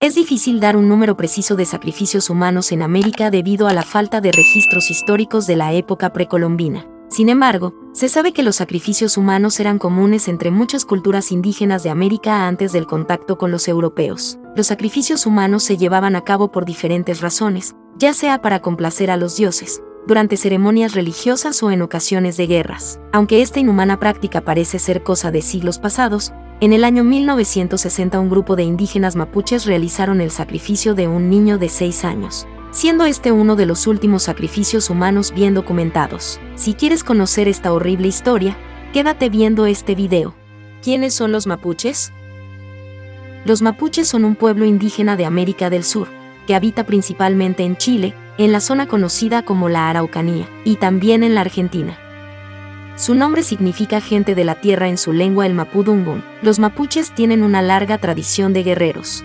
Es difícil dar un número preciso de sacrificios humanos en América debido a la falta de registros históricos de la época precolombina. Sin embargo, se sabe que los sacrificios humanos eran comunes entre muchas culturas indígenas de América antes del contacto con los europeos. Los sacrificios humanos se llevaban a cabo por diferentes razones, ya sea para complacer a los dioses, durante ceremonias religiosas o en ocasiones de guerras. Aunque esta inhumana práctica parece ser cosa de siglos pasados, en el año 1960 un grupo de indígenas mapuches realizaron el sacrificio de un niño de 6 años, siendo este uno de los últimos sacrificios humanos bien documentados. Si quieres conocer esta horrible historia, quédate viendo este video. ¿Quiénes son los mapuches? Los mapuches son un pueblo indígena de América del Sur, que habita principalmente en Chile, en la zona conocida como la Araucanía, y también en la Argentina. Su nombre significa gente de la tierra en su lengua el mapudungun. Los mapuches tienen una larga tradición de guerreros.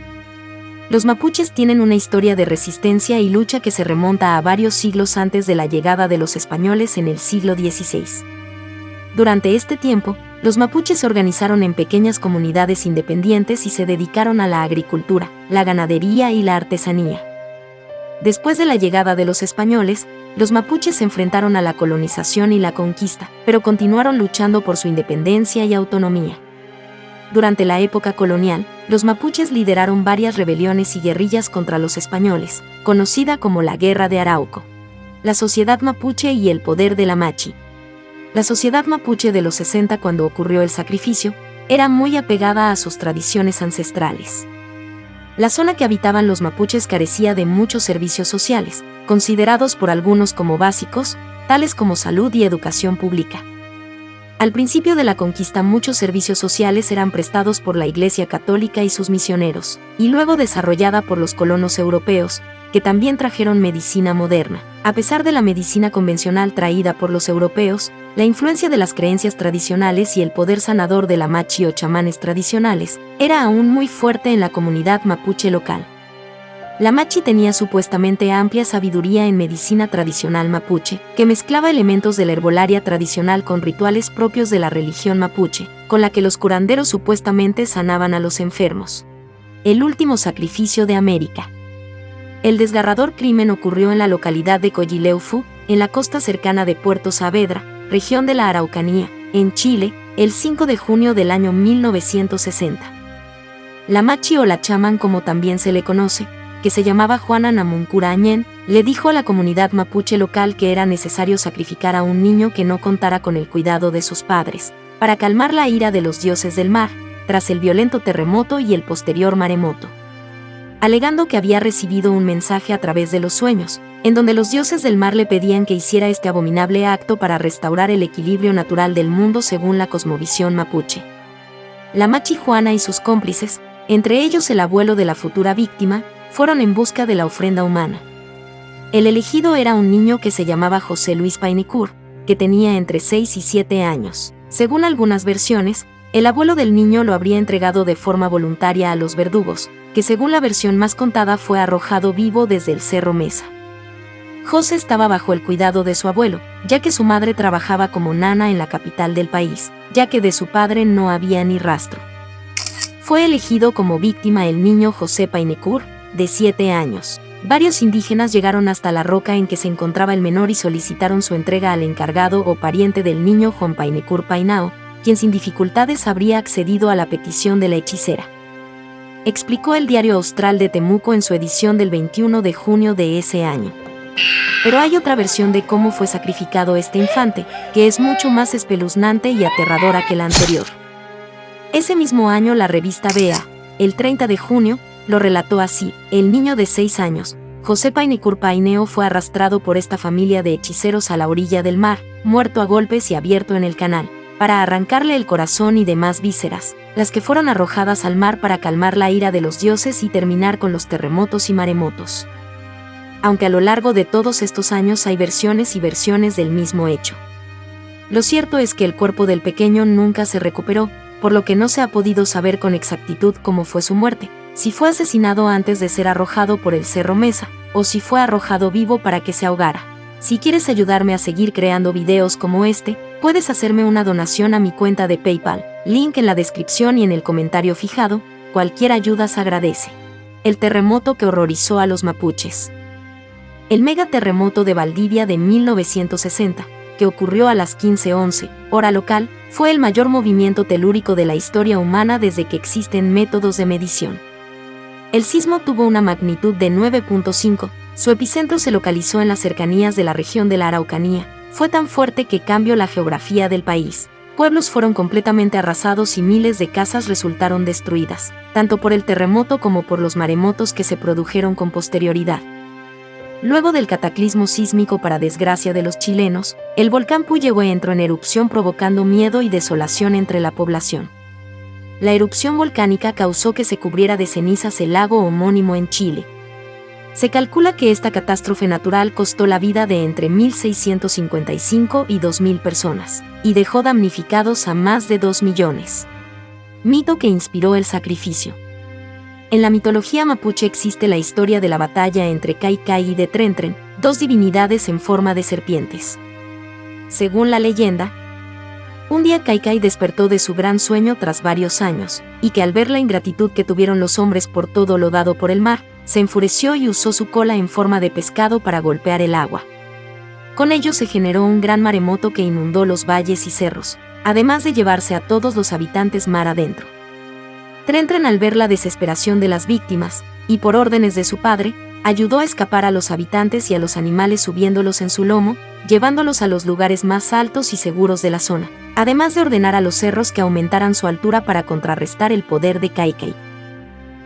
Los mapuches tienen una historia de resistencia y lucha que se remonta a varios siglos antes de la llegada de los españoles en el siglo XVI. Durante este tiempo, los mapuches se organizaron en pequeñas comunidades independientes y se dedicaron a la agricultura, la ganadería y la artesanía. Después de la llegada de los españoles, los mapuches se enfrentaron a la colonización y la conquista, pero continuaron luchando por su independencia y autonomía. Durante la época colonial, los mapuches lideraron varias rebeliones y guerrillas contra los españoles, conocida como la Guerra de Arauco. La sociedad mapuche y el poder de la machi. La sociedad mapuche de los 60, cuando ocurrió el sacrificio, era muy apegada a sus tradiciones ancestrales. La zona que habitaban los mapuches carecía de muchos servicios sociales, considerados por algunos como básicos, tales como salud y educación pública. Al principio de la conquista muchos servicios sociales eran prestados por la Iglesia Católica y sus misioneros, y luego desarrollada por los colonos europeos, que también trajeron medicina moderna. A pesar de la medicina convencional traída por los europeos, la influencia de las creencias tradicionales y el poder sanador de la machi o chamanes tradicionales era aún muy fuerte en la comunidad mapuche local. La machi tenía supuestamente amplia sabiduría en medicina tradicional mapuche, que mezclaba elementos de la herbolaria tradicional con rituales propios de la religión mapuche, con la que los curanderos supuestamente sanaban a los enfermos. El último sacrificio de América. El desgarrador crimen ocurrió en la localidad de Coyileufu, en la costa cercana de Puerto Saavedra, región de la Araucanía, en Chile, el 5 de junio del año 1960. La machi o la chamán, como también se le conoce, que se llamaba Juana Namuncura Añén, le dijo a la comunidad mapuche local que era necesario sacrificar a un niño que no contara con el cuidado de sus padres, para calmar la ira de los dioses del mar, tras el violento terremoto y el posterior maremoto. Alegando que había recibido un mensaje a través de los sueños, en donde los dioses del mar le pedían que hiciera este abominable acto para restaurar el equilibrio natural del mundo según la cosmovisión mapuche. La machi Juana y sus cómplices, entre ellos el abuelo de la futura víctima, fueron en busca de la ofrenda humana. El elegido era un niño que se llamaba José Luis Painicur, que tenía entre 6 y 7 años. Según algunas versiones, el abuelo del niño lo habría entregado de forma voluntaria a los verdugos, que según la versión más contada fue arrojado vivo desde el Cerro Mesa. José estaba bajo el cuidado de su abuelo, ya que su madre trabajaba como nana en la capital del país, ya que de su padre no había ni rastro. Fue elegido como víctima el niño José Painicur, de 7 años. Varios indígenas llegaron hasta la roca en que se encontraba el menor y solicitaron su entrega al encargado o pariente del niño Juan Painicur Painao, quien sin dificultades habría accedido a la petición de la hechicera. Explicó el Diario Austral de Temuco en su edición del 21 de junio de ese año. Pero hay otra versión de cómo fue sacrificado este infante, que es mucho más espeluznante y aterradora que la anterior. Ese mismo año la revista Vea, el 30 de junio, lo relató así: el niño de 6 años, José Painicur Paineo, fue arrastrado por esta familia de hechiceros a la orilla del mar, muerto a golpes y abierto en el canal, para arrancarle el corazón y demás vísceras, las que fueron arrojadas al mar para calmar la ira de los dioses y terminar con los terremotos y maremotos. Aunque a lo largo de todos estos años hay versiones y versiones del mismo hecho. Lo cierto es que el cuerpo del pequeño nunca se recuperó, por lo que no se ha podido saber con exactitud cómo fue su muerte, si fue asesinado antes de ser arrojado por el Cerro Mesa, o si fue arrojado vivo para que se ahogara. Si quieres ayudarme a seguir creando videos como este, puedes hacerme una donación a mi cuenta de PayPal, link en la descripción y en el comentario fijado. Cualquier ayuda se agradece. el terremoto que horrorizó a los mapuches. El megaterremoto de Valdivia de 1960, que ocurrió a las 15:11, hora local, fue el mayor movimiento telúrico de la historia humana desde que existen métodos de medición. El sismo tuvo una magnitud de 9.5, su epicentro se localizó en las cercanías de la región de la Araucanía, fue tan fuerte que cambió la geografía del país. Pueblos fueron completamente arrasados y miles de casas resultaron destruidas, tanto por el terremoto como por los maremotos que se produjeron con posterioridad. Luego del cataclismo sísmico, para desgracia de los chilenos, el volcán Puyehue entró en erupción provocando miedo y desolación entre la población. La erupción volcánica causó que se cubriera de cenizas el lago homónimo en Chile. Se calcula que esta catástrofe natural costó la vida de entre 1.655 y 2.000 personas, y dejó damnificados a más de 2 millones. Mito que inspiró el sacrificio. En la mitología mapuche existe la historia de la batalla entre Kaikai y de Trentren, dos divinidades en forma de serpientes. Según la leyenda, un día Kaikai despertó de su gran sueño tras varios años, y que al ver la ingratitud que tuvieron los hombres por todo lo dado por el mar, se enfureció y usó su cola en forma de pescado para golpear el agua. Con ello se generó un gran maremoto que inundó los valles y cerros, además de llevarse a todos los habitantes mar adentro. Trentren, al ver la desesperación de las víctimas, y por órdenes de su padre, ayudó a escapar a los habitantes y a los animales subiéndolos en su lomo, llevándolos a los lugares más altos y seguros de la zona, además de ordenar a los cerros que aumentaran su altura para contrarrestar el poder de Kaikai.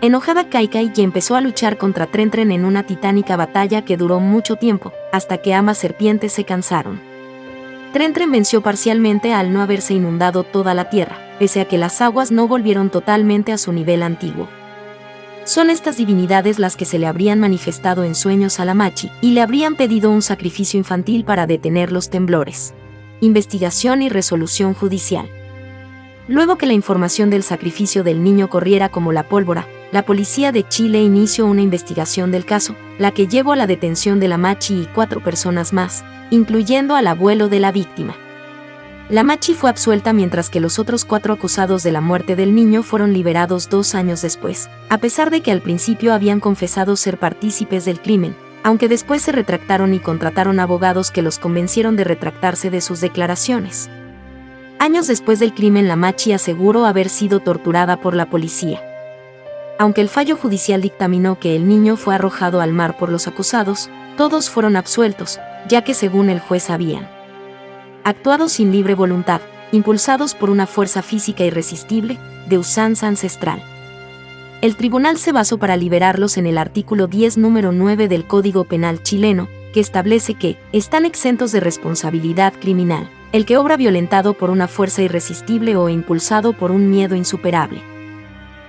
Enojada, Kaikai empezó a luchar contra Trentren en una titánica batalla que duró mucho tiempo, hasta que ambas serpientes se cansaron. Trentren venció parcialmente al no haberse inundado toda la tierra, pese a que las aguas no volvieron totalmente a su nivel antiguo. Son estas divinidades las que se le habrían manifestado en sueños a la Machi y le habrían pedido un sacrificio infantil para detener los temblores. Investigación y resolución judicial. Luego que la información del sacrificio del niño corriera como la pólvora, la policía de Chile inició una investigación del caso, la que llevó a la detención de la Machi y 4 personas más, incluyendo al abuelo de la víctima. La Machi fue absuelta, mientras que los otros 4 acusados de la muerte del niño fueron liberados 2 años después, a pesar de que al principio habían confesado ser partícipes del crimen, aunque después se retractaron y contrataron abogados que los convencieron de retractarse de sus declaraciones. Años después del crimen, la Machi aseguró haber sido torturada por la policía. Aunque el fallo judicial dictaminó que el niño fue arrojado al mar por los acusados, todos fueron absueltos, ya que según el juez habían actuado sin libre voluntad, impulsados por una fuerza física irresistible, de usanza ancestral. El tribunal se basó para liberarlos en el artículo 10, número 9 del Código Penal chileno, que establece que están exentos de responsabilidad criminal el que obra violentado por una fuerza irresistible o impulsado por un miedo insuperable.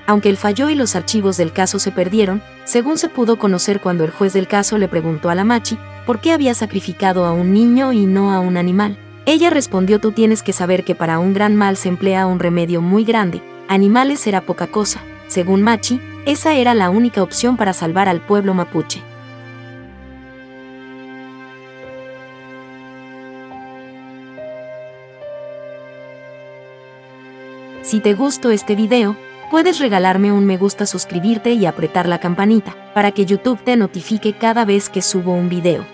Aunque el fallo y los archivos del caso se perdieron, según se pudo conocer cuando el juez del caso le preguntó a la Machi por qué había sacrificado a un niño y no a un animal. Ella respondió: tú tienes que saber que para un gran mal se emplea un remedio muy grande, animales era poca cosa. Según Machi, esa era la única opción para salvar al pueblo mapuche. Si te gustó este video, puedes regalarme un me gusta, suscribirte y apretar la campanita, para que YouTube te notifique cada vez que subo un video.